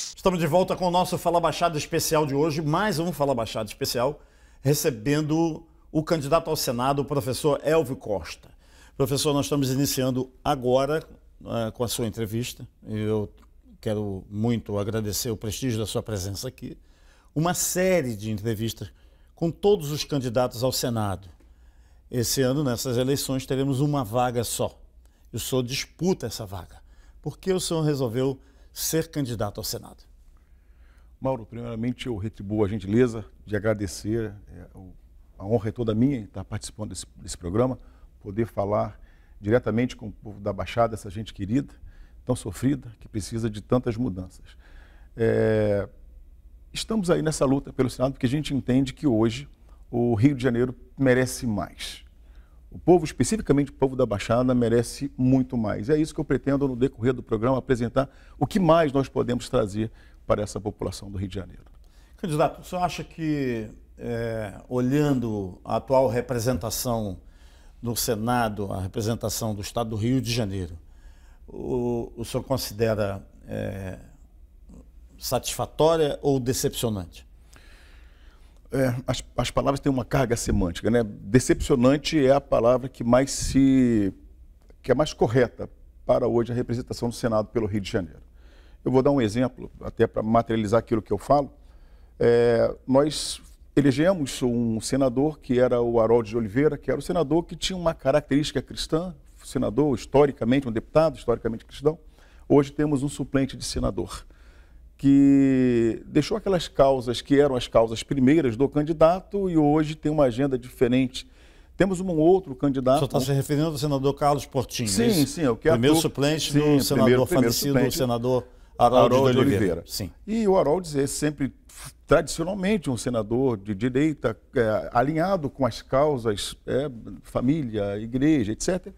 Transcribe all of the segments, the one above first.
Estamos de volta com o nosso Fala Baixada especial de hoje, mais um Fala Baixada especial, recebendo o candidato ao Senado, o professor Elvio Costa. Professor, nós estamos iniciando agora com a sua entrevista. Eu quero muito agradecer o prestígio da sua presença aqui. Uma série de entrevistas com todos os candidatos ao Senado. Esse ano, nessas eleições, teremos uma vaga só. E o senhor disputa essa vaga. Por que o senhor resolveu ser candidato ao Senado? Mauro, primeiramente eu retribuo a gentileza de agradecer, a honra é toda minha estar participando desse programa, poder falar diretamente com o povo da Baixada, essa gente querida, tão sofrida, que precisa de tantas mudanças. Estamos aí nessa luta pelo Senado porque a gente entende que hoje o Rio de Janeiro merece mais. O povo, especificamente o povo da Baixada, merece muito mais. É isso que eu pretendo, no decorrer do programa, apresentar o que mais nós podemos trazer para essa população do Rio de Janeiro. Candidato, o senhor acha que, olhando a atual representação no Senado, a representação do Estado do Rio de Janeiro, o senhor considera satisfatória ou decepcionante? As palavras têm uma carga semântica, né? Decepcionante é a palavra que é mais correta para hoje a representação do Senado pelo Rio de Janeiro. Eu vou dar um exemplo, até para materializar aquilo que eu falo. Nós elegemos um senador que era o Harold de Oliveira, que era o senador que tinha uma característica cristã, senador historicamente, um deputado historicamente cristão. Hoje temos um suplente de senador, que deixou aquelas causas que eram as causas primeiras do candidato e hoje tem uma agenda diferente. Temos um outro candidato... O senhor está se referindo ao senador Carlos Portinho, sim, sim, eu quero... Primeiro suplente do senador falecido, o senador Harold de Oliveira. Sim. E o Harold é sempre, tradicionalmente, um senador de direita, alinhado com as causas, família, igreja, etc.,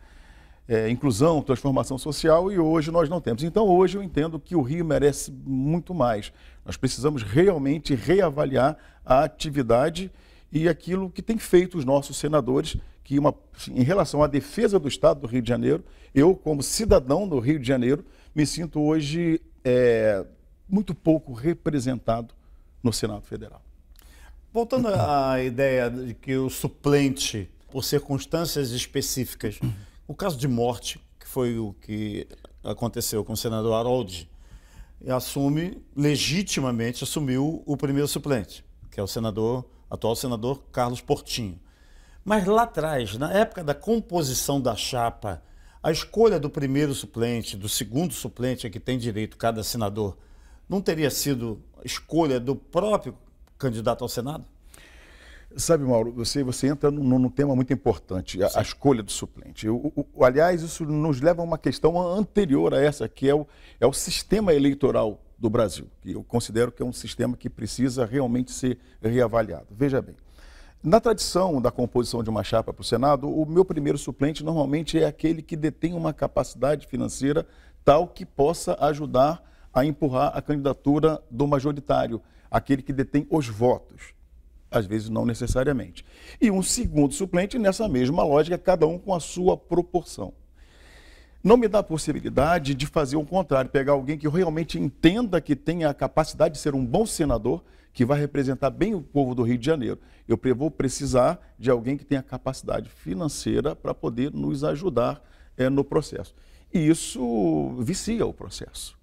inclusão, transformação social, e hoje nós não temos. Então, hoje eu entendo que o Rio merece muito mais. Nós precisamos realmente reavaliar a atividade e aquilo que tem feito os nossos senadores, que em relação à defesa do Estado do Rio de Janeiro, eu, como cidadão do Rio de Janeiro, me sinto hoje muito pouco representado no Senado Federal. Voltando à ideia de que o suplente, por circunstâncias específicas, o caso de morte, que foi o que aconteceu com o senador Harold, legitimamente assumiu o primeiro suplente, que é o atual senador Carlos Portinho. Mas lá atrás, na época da composição da chapa, a escolha do primeiro suplente, do segundo suplente a que tem direito cada senador, não teria sido escolha do próprio candidato ao Senado? Sabe, Mauro, você entra num tema muito importante, a escolha do suplente. Aliás, isso nos leva a uma questão anterior a essa, que é o sistema eleitoral do Brasil, que eu considero que é um sistema que precisa realmente ser reavaliado. Veja bem, na tradição da composição de uma chapa para o Senado, o meu primeiro suplente normalmente é aquele que detém uma capacidade financeira tal que possa ajudar a empurrar a candidatura do majoritário, aquele que detém os votos. Às vezes não necessariamente. E um segundo suplente nessa mesma lógica, cada um com a sua proporção. Não me dá a possibilidade de fazer o contrário, pegar alguém que realmente entenda que tenha a capacidade de ser um bom senador, que vai representar bem o povo do Rio de Janeiro. Eu vou precisar de alguém que tenha capacidade financeira para poder nos ajudar no processo. E isso vicia o processo.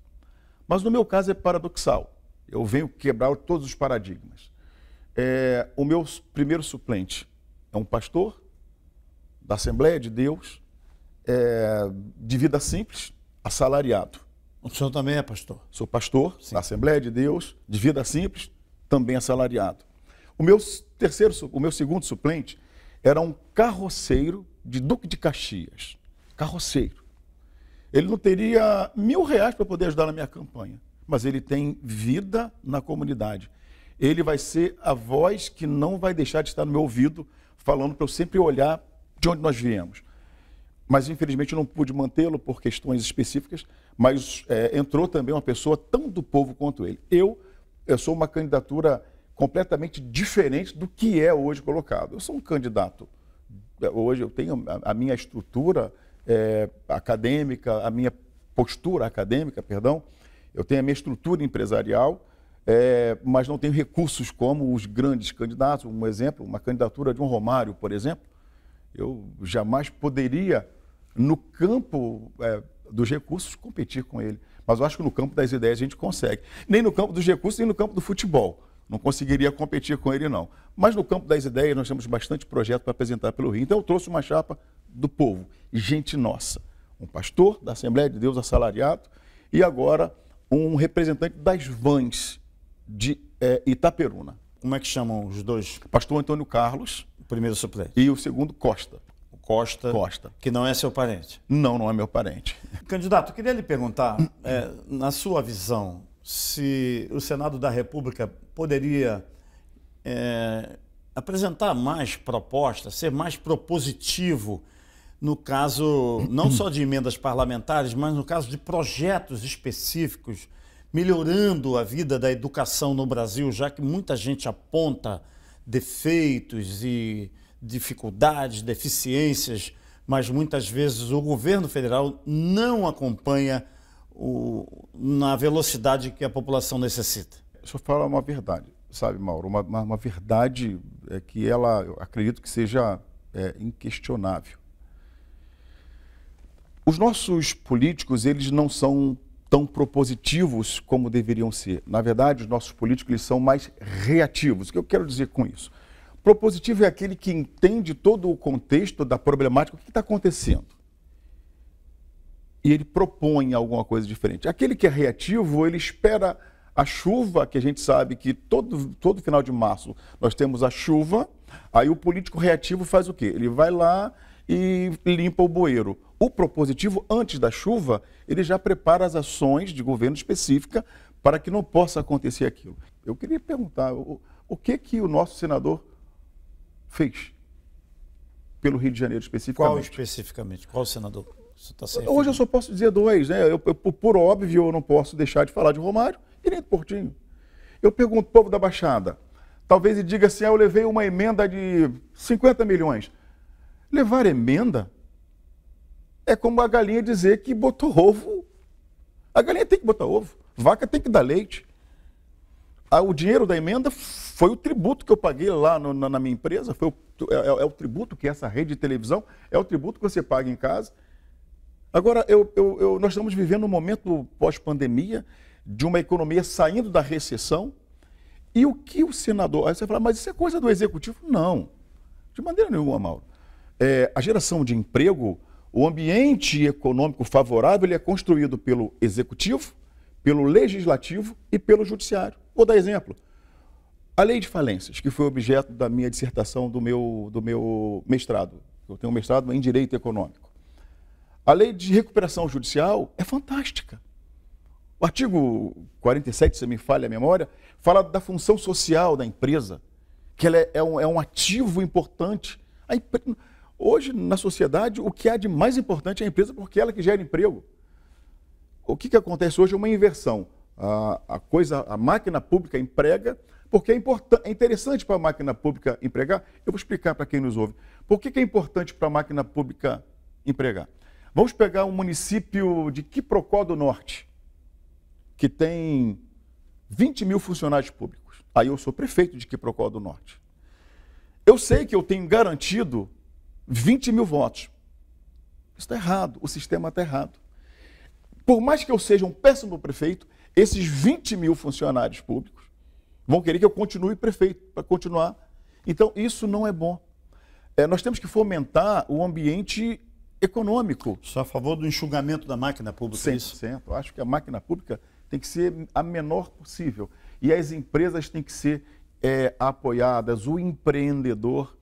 Mas no meu caso é paradoxal. Eu venho quebrar todos os paradigmas. O meu primeiro suplente é um pastor da Assembleia de Deus, de vida simples, assalariado. O senhor também é pastor? Sou pastor, sim, da Assembleia de Deus, de vida simples, também assalariado. O meu segundo suplente era um carroceiro de Duque de Caxias. Carroceiro. Ele não teria R$1.000 para poder ajudar na minha campanha, mas ele tem vida na comunidade. Ele vai ser a voz que não vai deixar de estar no meu ouvido, falando para eu sempre olhar de onde nós viemos. Mas, infelizmente, eu não pude mantê-lo por questões específicas, mas entrou também uma pessoa tão do povo quanto ele. Eu sou uma candidatura completamente diferente do que é hoje colocado. Eu sou um candidato. Hoje eu tenho a minha estrutura acadêmica, a minha postura acadêmica, perdão. Eu tenho a minha estrutura empresarial, mas não tenho recursos como os grandes candidatos. Um exemplo, uma candidatura de um Romário, por exemplo, eu jamais poderia, no campo dos recursos, competir com ele. Mas eu acho que no campo das ideias a gente consegue. Nem no campo dos recursos, nem no campo do futebol. Não conseguiria competir com ele, não. Mas no campo das ideias nós temos bastante projeto para apresentar pelo Rio. Então eu trouxe uma chapa do povo, gente nossa. Um pastor da Assembleia de Deus assalariado e agora um representante das vans de Itaperuna. Como é que chamam os dois? Pastor Antônio Carlos. O primeiro suplente. E o segundo, Costa. Costa, que não é seu parente. Não é meu parente. Candidato, eu queria lhe perguntar, na sua visão, se o Senado da República poderia apresentar mais propostas, ser mais propositivo no caso não só de emendas parlamentares, mas no caso de projetos específicos, melhorando a vida da educação no Brasil, já que muita gente aponta defeitos e dificuldades, deficiências, mas muitas vezes o governo federal não acompanha na velocidade que a população necessita. Deixa eu falar uma verdade, sabe, Mauro? Uma verdade que ela, eu acredito que seja inquestionável. Os nossos políticos, eles não são tão propositivos como deveriam ser. Na verdade, os nossos políticos, eles são mais reativos. O que eu quero dizer com isso? Propositivo é aquele que entende todo o contexto da problemática, o que está acontecendo. E ele propõe alguma coisa diferente. Aquele que é reativo, ele espera a chuva, que a gente sabe que todo final de março nós temos a chuva, aí o político reativo faz o quê? Ele vai lá e limpa o bueiro. O propositivo, antes da chuva, ele já prepara as ações de governo específica para que não possa acontecer aquilo. Eu queria perguntar, o que o nosso senador fez pelo Rio de Janeiro especificamente? Qual especificamente? Qual senador? Hoje eu só posso dizer dois, né? Por óbvio, eu não posso deixar de falar de Romário e nem do Portinho. Eu pergunto ao povo da Baixada, talvez ele diga assim, eu levei uma emenda de 50 milhões. Levar emenda é como a galinha dizer que botou ovo. A galinha tem que botar ovo, vaca tem que dar leite. O dinheiro da emenda foi o tributo que eu paguei lá na minha empresa, é o tributo que essa rede de televisão, é o tributo que você paga em casa. Agora, nós estamos vivendo um momento pós-pandemia, de uma economia saindo da recessão, e o que o senador... Aí você fala, mas isso é coisa do executivo? Não, de maneira nenhuma, Mauro. A geração de emprego, o ambiente econômico favorável, ele é construído pelo executivo, pelo legislativo e pelo judiciário. Vou dar exemplo. A lei de falências, que foi objeto da minha dissertação do meu mestrado. Eu tenho um mestrado em Direito Econômico. A lei de recuperação judicial é fantástica. O artigo 47, se me falha a memória, fala da função social da empresa, que ela é um ativo importante. Hoje, na sociedade, o que há de mais importante é a empresa, porque é ela que gera emprego. O que acontece hoje é uma inversão. A máquina pública emprega, porque é interessante para a máquina pública empregar. Eu vou explicar para quem nos ouve. Por que é importante para a máquina pública empregar? Vamos pegar um município de Quiprocó do Norte, que tem 20 mil funcionários públicos. Aí eu sou prefeito de Quiprocó do Norte. Eu sei que eu tenho garantido 20 mil votos. Isso está errado, o sistema está errado. Por mais que eu seja um péssimo prefeito, esses 20 mil funcionários públicos vão querer que eu continue prefeito, para continuar. Então, isso não é bom. Nós temos que fomentar o ambiente econômico. Sou a favor do enxugamento da máquina pública. 100%. Eu acho que a máquina pública tem que ser a menor possível. E as empresas têm que ser apoiadas, o empreendedor.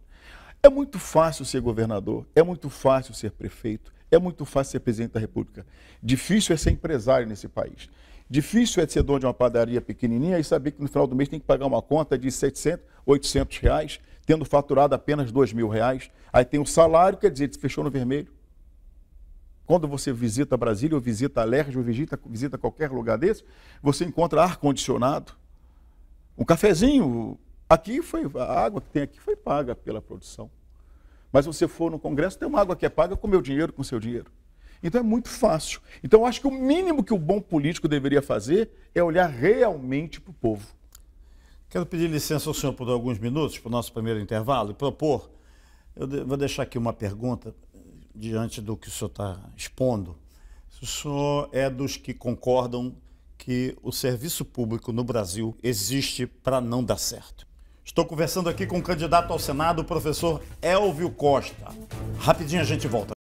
É muito fácil ser governador, é muito fácil ser prefeito, é muito fácil ser presidente da República. Difícil é ser empresário nesse país. Difícil é ser dono de uma padaria pequenininha e saber que no final do mês tem que pagar uma conta de 700, 800 reais, tendo faturado apenas 2 mil reais. Aí tem o salário, quer dizer, fechou no vermelho. Quando você visita Brasília, ou visita a Alerj, ou visita qualquer lugar desse, você encontra ar-condicionado, um cafezinho. Aqui a água que tem aqui foi paga pela produção. Mas se você for no Congresso, tem uma água que é paga com meu dinheiro, com seu dinheiro. Então é muito fácil. Então eu acho que o mínimo que o bom político deveria fazer é olhar realmente para o povo. Quero pedir licença ao senhor por alguns minutos para o nosso primeiro intervalo e propor, vou deixar aqui uma pergunta diante do que o senhor está expondo. Se o senhor é dos que concordam que o serviço público no Brasil existe para não dar certo. Estou conversando aqui com o candidato ao Senado, o professor Elvio Costa. Rapidinho a gente volta.